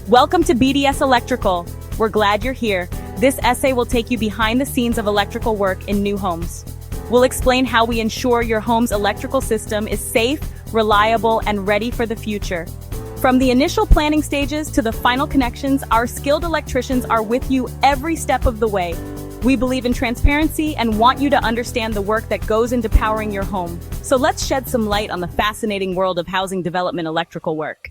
Welcome to BDS Electrical. We're glad you're here. This essay will take you behind the scenes of electrical work in new homes. We'll explain how we ensure your home's electrical system is safe, reliable, and ready for the future. From the initial planning stages to the final connections, our skilled electricians are with you every step of the way. We believe in transparency and want you to understand the work that goes into powering your home. So let's shed some light on the fascinating world of housing development electrical work.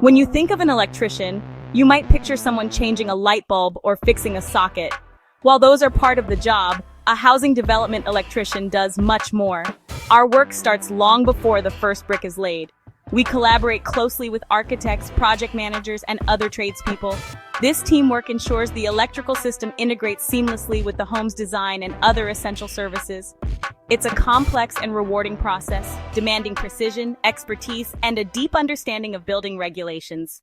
When you think of an electrician, you might picture someone changing a light bulb or fixing a socket. While those are part of the job, a housing development electrician does much more. Our work starts long before the first brick is laid. We collaborate closely with architects, project managers, and other tradespeople. This teamwork ensures the electrical system integrates seamlessly with the home's design and other essential services. It's a complex and rewarding process, demanding precision, expertise, and a deep understanding of building regulations.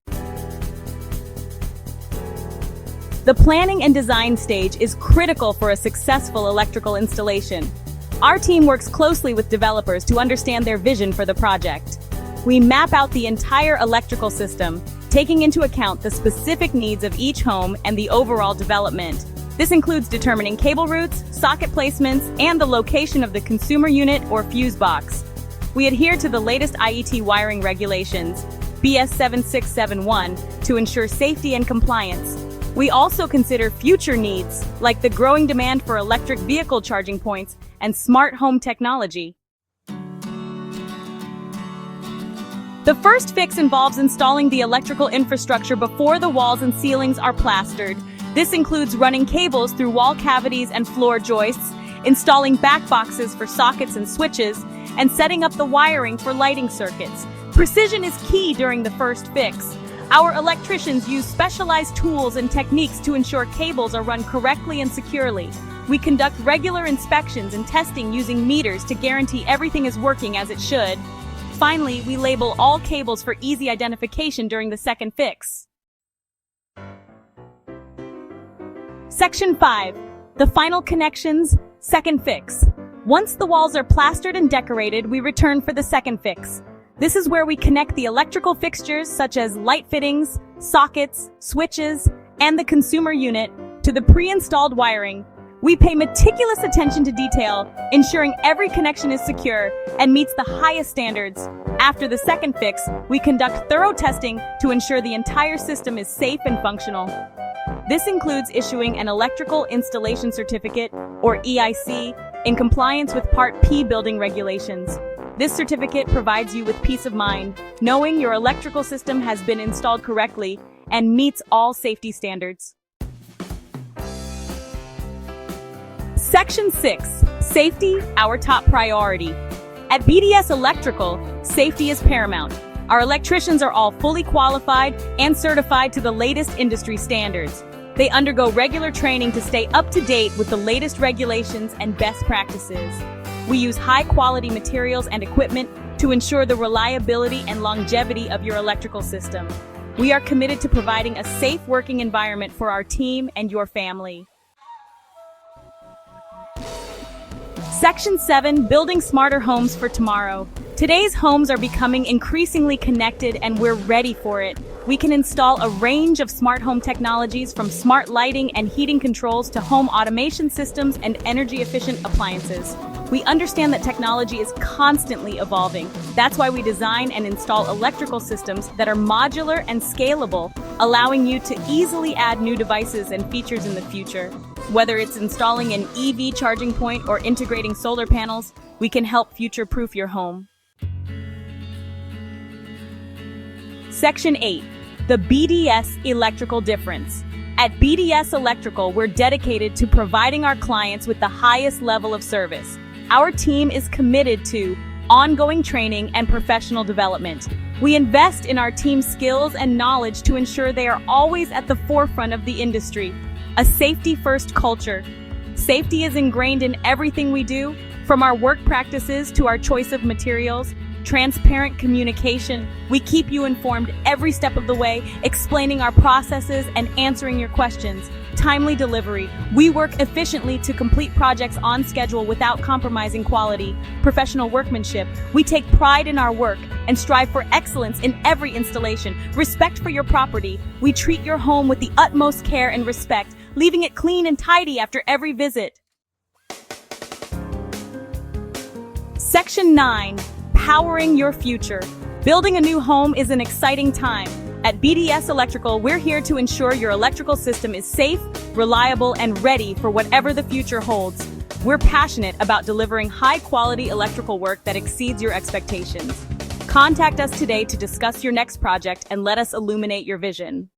The planning and design stage is critical for a successful electrical installation. Our team works closely with developers to understand their vision for the project. We map out the entire electrical system, taking into account the specific needs of each home and the overall development. This includes determining cable routes, socket placements, and the location of the consumer unit or fuse box. We adhere to the latest IET wiring regulations, BS 7671, to ensure safety and compliance. We also consider future needs, like the growing demand for electric vehicle charging points and smart home technology. The first fix involves installing the electrical infrastructure before the walls and ceilings are plastered. This includes running cables through wall cavities and floor joists, installing back boxes for sockets and switches, and setting up the wiring for lighting circuits. Precision is key during the first fix. Our electricians use specialized tools and techniques to ensure cables are run correctly and securely. We conduct regular inspections and testing using meters to guarantee everything is working as it should. Finally, we label all cables for easy identification during the second fix. Section 5. The final connections, second fix. Once the walls are plastered and decorated, we return for the second fix. This is where we connect the electrical fixtures such as light fittings, sockets, switches, and the consumer unit to the pre-installed wiring. We pay meticulous attention to detail, ensuring every connection is secure and meets the highest standards. After the second fix, we conduct thorough testing to ensure the entire system is safe and functional. This includes issuing an Electrical Installation Certificate, or EIC, in compliance with Part P building regulations. This certificate provides you with peace of mind, knowing your electrical system has been installed correctly and meets all safety standards. Section 6. Safety, our top priority. At BDS Electrical, safety is paramount. Our electricians are all fully qualified and certified to the latest industry standards. They undergo regular training to stay up to date with the latest regulations and best practices. We use high-quality materials and equipment to ensure the reliability and longevity of your electrical system. We are committed to providing a safe working environment for our team and your family. Section 7. Building smarter homes for tomorrow. Today's homes are becoming increasingly connected and we're ready for it. We can install a range of smart home technologies from smart lighting and heating controls to home automation systems and energy-efficient appliances. We understand that technology is constantly evolving. That's why we design and install electrical systems that are modular and scalable, allowing you to easily add new devices and features in the future. Whether it's installing an EV charging point or integrating solar panels, we can help future-proof your home. Section 8. The BDS Electrical Difference. At BDS Electrical, we're dedicated to providing our clients with the highest level of service. Our team is committed to ongoing training and professional development. We invest in our team's skills and knowledge to ensure they are always at the forefront of the industry. A safety-first culture. Safety is ingrained in everything we do, from our work practices to our choice of materials. Transparent communication. We keep you informed every step of the way, explaining our processes and answering your questions. timely delivery. We work efficiently to complete projects on schedule without compromising quality. Professional workmanship. We take pride in our work and strive for excellence in every installation. Respect for your property. We treat your home with the utmost care and respect, leaving it clean and tidy after every visit. Section 9. Powering your future. Building a new home is an exciting time. At BDS Electrical, we're here to ensure your electrical system is safe, reliable, and ready for whatever the future holds. We're passionate about delivering high-quality electrical work that exceeds your expectations. Contact us today to discuss your next project and let us illuminate your vision.